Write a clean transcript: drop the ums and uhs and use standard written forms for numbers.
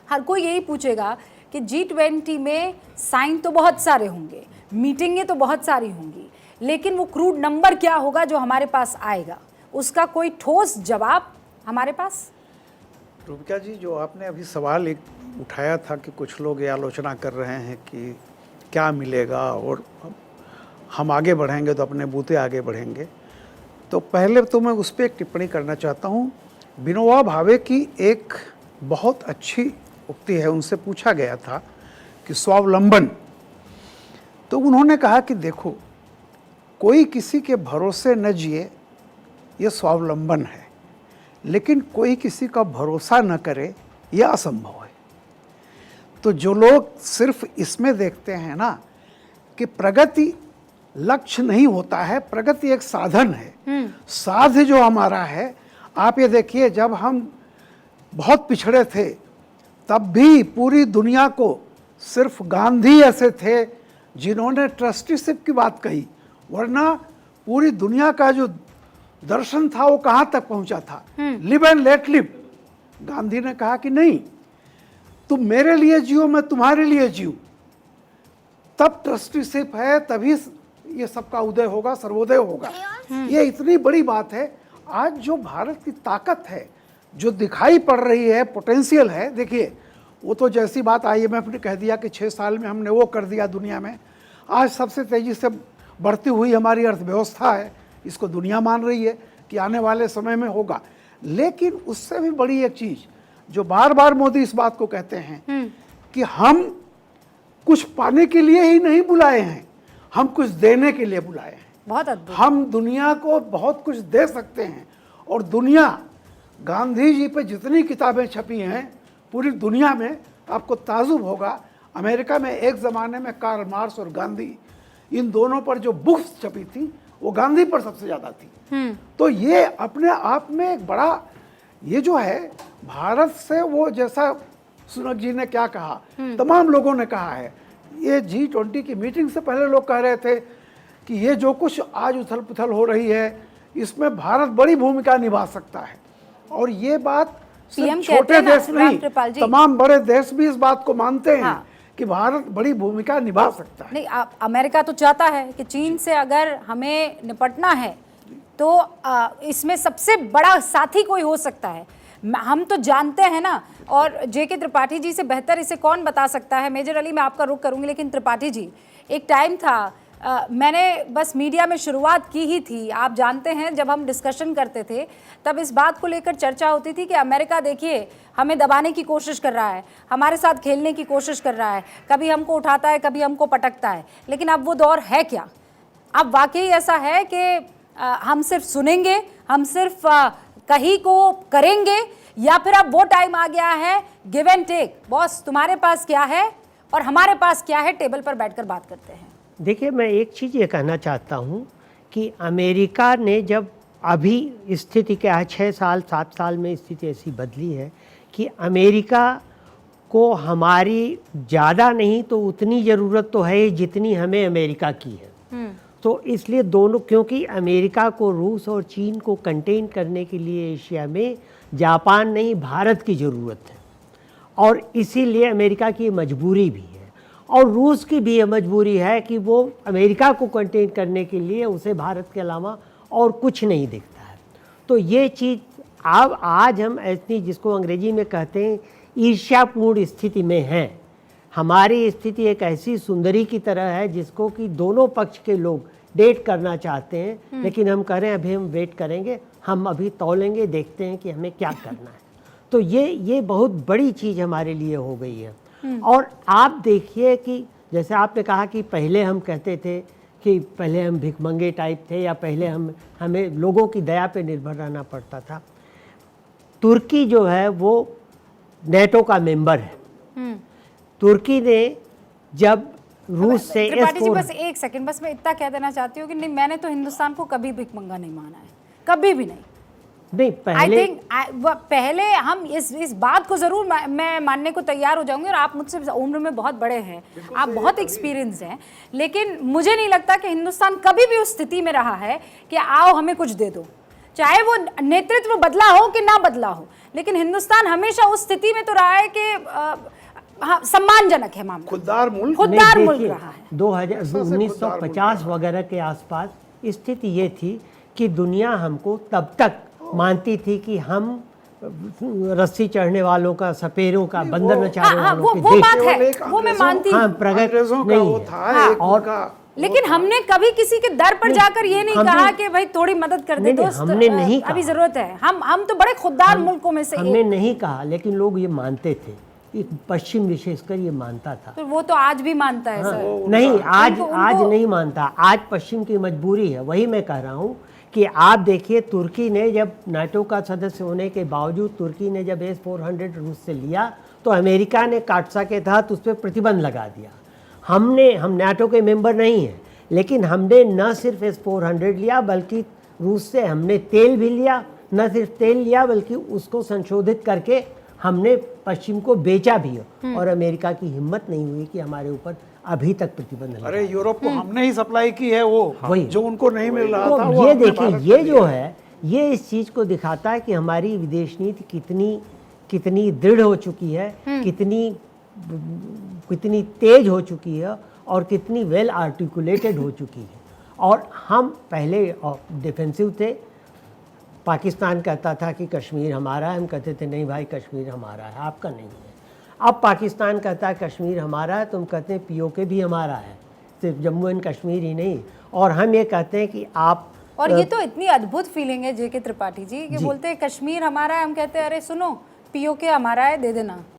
हर कोई यही पूछेगा कि G20 में साइन तो बहुत सारे होंगे, मीटिंगें तो बहुत सारी होंगी, लेकिन वो क्रूड नंबर क्या होगा जो हमारे पास आएगा, उसका कोई ठोस जवाब हमारे पास। रूबिका जी, जो आपने अभी सवाल एक उठाया था कि कुछ लोग ये आलोचना कर रहे हैं कि क्या मिलेगा और हम आगे बढ़ेंगे तो अपने बूते आगे बढ़ेंगे, तो पहले तो मैं उस पर एक टिप्पणी करना चाहता हूँ। विनोबा भावे की एक बहुत अच्छी उक्ति है, उनसे पूछा गया था कि स्वावलंबन, तो उन्होंने कहा कि देखो, कोई किसी के भरोसे न जिए, ये स्वावलंबन है, लेकिन कोई किसी का भरोसा न करे, यह असंभव है। तो जो लोग सिर्फ इसमें देखते हैं ना कि प्रगति लक्ष्य नहीं होता है, प्रगति एक साधन है, साध्य जो हमारा है। आप ये देखिए, जब हम बहुत पिछड़े थे तब भी पूरी दुनिया को सिर्फ गांधी ऐसे थे जिन्होंने ट्रस्टीशिप की बात कही, वरना पूरी दुनिया का जो दर्शन था वो कहाँ तक पहुंचा था, live and let live. Gandhi ने कहा कि नहीं, तुम मेरे लिए जियो, मैं तुम्हारे लिए जीऊं, तब ट्रस्टीशिप है, तभी ये सबका उदय होगा, सर्वोदय होगा। ये इतनी बड़ी बात है। आज जो भारत की ताकत है, जो दिखाई पड़ रही है, पोटेंशियल है, देखिए वो तो जैसी बात IMF ने कह दिया कि 6 साल में हमने वो कर दिया दुनिया में, आज सबसे तेजी से बढ़ती हुई हमारी अर्थव्यवस्था है, इसको दुनिया मान रही है कि आने वाले समय में होगा। लेकिन उससे भी बड़ी एक चीज जो बार बार मोदी इस बात को कहते हैं कि हम कुछ पाने के लिए ही नहीं बुलाए हैं, हम कुछ देने के लिए बुलाए हैं। बहुत अद्भुत। हम दुनिया को बहुत कुछ दे सकते हैं। और दुनिया, गांधी जी पे जितनी किताबें छपी हैं पूरी दुनिया में, आपको ताजुब होगा, अमेरिका में एक ज़माने में कार्ल मार्क्स और गांधी, इन दोनों पर जो बुक्स छपी थी वो गांधी पर सबसे ज़्यादा थी। तो ये अपने आप में एक बड़ा, ये जो है भारत से, वो जैसा सुनक जी ने क्या कहा, तमाम लोगों ने कहा है, ये G20 की मीटिंग से पहले लोग कह रहे थे कि ये जो कुछ आज उथल पुथल हो रही है, इसमें भारत बड़ी भूमिका निभा सकता है। और ये बात सिर्फ छोटे देश नहीं, तमाम बड़े देश भी इस बात को मानते हैं कि भारत बड़ी भूमिका निभा सकता है। नहीं, अमेरिका तो चाहता है कि चीन से अगर हमें निपटना है तो इसमें सबसे बड़ा साथी कोई हो सकता है, हम तो जानते हैं ना। और JK त्रिपाठी जी से बेहतर इसे कौन बता सकता है। मेजर अली, मैं आपका रुख करूंगी, लेकिन त्रिपाठी जी, एक टाइम था, मैंने बस मीडिया में शुरुआत की ही थी, आप जानते हैं, जब हम डिस्कशन करते थे तब इस बात को लेकर चर्चा होती थी कि अमेरिका देखिए हमें दबाने की कोशिश कर रहा है, हमारे साथ खेलने की कोशिश कर रहा है, कभी हमको उठाता है, कभी हमको पटकता है। लेकिन अब वो दौर है क्या? अब वाकई ऐसा है कि हम सिर्फ सुनेंगे, हम सिर्फ कहीं को करेंगे, या फिर अब वो टाइम आ गया है गिव एंड टेक, बॉस तुम्हारे पास क्या है और हमारे पास क्या है, टेबल पर बैठकर बात करते हैं। देखिए, मैं एक चीज़ ये कहना चाहता हूँ कि अमेरिका ने जब अभी स्थिति क्या है, 6 साल 7 साल में स्थिति ऐसी बदली है कि अमेरिका को हमारी ज़्यादा नहीं तो उतनी ज़रूरत तो है जितनी हमें अमेरिका की है। तो इसलिए दोनों, क्योंकि अमेरिका को, रूस और चीन को कंटेन करने के लिए एशिया में जापान नहीं भारत की ज़रूरत है, और इसीलिए अमेरिका की मजबूरी भी है, और रूस की भी ये मजबूरी है कि वो अमेरिका को कंटेन करने के लिए उसे भारत के अलावा और कुछ नहीं दिखता है। तो ये चीज़ अब आज हम ऐसी, जिसको अंग्रेजी में कहते हैं, ईर्ष्यापूर्ण स्थिति में हैं। हमारी स्थिति एक ऐसी सुंदरी की तरह है जिसको कि दोनों पक्ष के लोग डेट करना चाहते हैं, लेकिन हम कह रहे हैं अभी हम वेट करेंगे, हम अभी तौलेंगे, देखते हैं कि हमें क्या करना है। तो ये बहुत बड़ी चीज़ हमारे लिए हो गई है। और आप देखिए कि जैसे आपने कहा कि पहले हम कहते थे कि पहले हम भिखमंगे टाइप थे, या पहले हमें लोगों की दया पे निर्भर रहना पड़ता था। तुर्की जो है वो NATO का मेंबर है। तुर्की ने जब रूस से, त्रिपाठी जी बस एक सेकंड, बस मैं इतना कह देना चाहती हूँ कि नहीं, मैंने तो हिंदुस्तान को कभी भिखमंगा नहीं माना है, कभी भी नहीं। पहले I think, पहले हम इस बात को जरूर मैं मानने को तैयार हो जाऊंगी, और आप मुझसे उम्र में बहुत बड़े हैं, आप बहुत एक्सपीरियंस हैं, लेकिन मुझे नहीं लगता कि हिंदुस्तान कभी भी उस स्थिति में रहा है कि आओ हमें कुछ दे दो, चाहे वो नेतृत्व बदला हो कि ना बदला हो। लेकिन हिंदुस्तान हमेशा उस स्थिति में तो रहा है कि हाँ, सम्मानजनक है मामला, खुददार मुल्क खुददार नहीं, मुल्क देखिए, रहा है। 1950 वगैरह के आसपास स्थिति ये थी कि दुनिया हमको तब तक मानती थी कि हम रस्सी चढ़ने वालों का, सपेरों का, बंदर नचाने हाँ, वालों के वो देश। बात केवल है, एक वो मैं मानती हाँ, हूँ। प्रगति अंग्रेजों का नहीं वो है। था एक और उनका, लेकिन हमने कभी किसी के दर पर जाकर ये नहीं हमने- कहा कि भाई थोड़ी मदद कर दे नहीं, दोस्त, हमने नहीं अभी कहा। जरूरत है। हम तो बड़े खुददार मुल्कों में से हमने एक, नहीं कहा, लेकिन लोग ये मानते थे, एक पश्चिम विशेषकर ये मानता था। तो वो तो आज भी मानता है सर। नहीं, आज उनको- आज नहीं मानता, आज पश्चिम की मजबूरी है। वही मैं कह रहा हूँ कि आप देखिए, तुर्की ने जब नाटो का सदस्य होने के बावजूद तुर्की ने जब S-400 रूस से लिया तो अमेरिका ने काटसा के तहत उस पर प्रतिबंध लगा दिया। हम नाटो के मेंबर नहीं हैं, लेकिन हमने न सिर्फ S-400 लिया बल्कि रूस से हमने तेल भी लिया। न सिर्फ तेल लिया बल्कि उसको संशोधित करके हमने पश्चिम को बेचा भी है। और अमेरिका की हिम्मत नहीं हुई कि हमारे ऊपर अभी तक प्रतिबंध लगा। अरे यूरोप को हमने ही सप्लाई की है वो, वही। जो उनको नहीं मिल रहा था तो वो ये हमने देखिए, भारत ये को जो दिया। है, ये इस चीज़ को दिखाता है कि हमारी विदेश नीति कितनी दृढ़ हो चुकी है, कितनी तेज हो चुकी है और कितनी वेल आर्टिकुलेटेड हो चुकी है। और हम पहले डिफेंसिव थे। पाकिस्तान कहता था कि कश्मीर हमारा है, हम कहते थे नहीं भाई, कश्मीर हमारा है, आपका नहीं है। अब पाकिस्तान कहता है कश्मीर हमारा है, तुम कहते हैं POK भी हमारा है, सिर्फ जम्मू एंड कश्मीर ही नहीं। और हम ये कहते हैं कि आप, और ये तो इतनी अद्भुत फीलिंग है JK त्रिपाठी जी कि बोलते हैं कश्मीर हमारा है, हम कहते हैं अरे सुनो POK हमारा है, दे देना।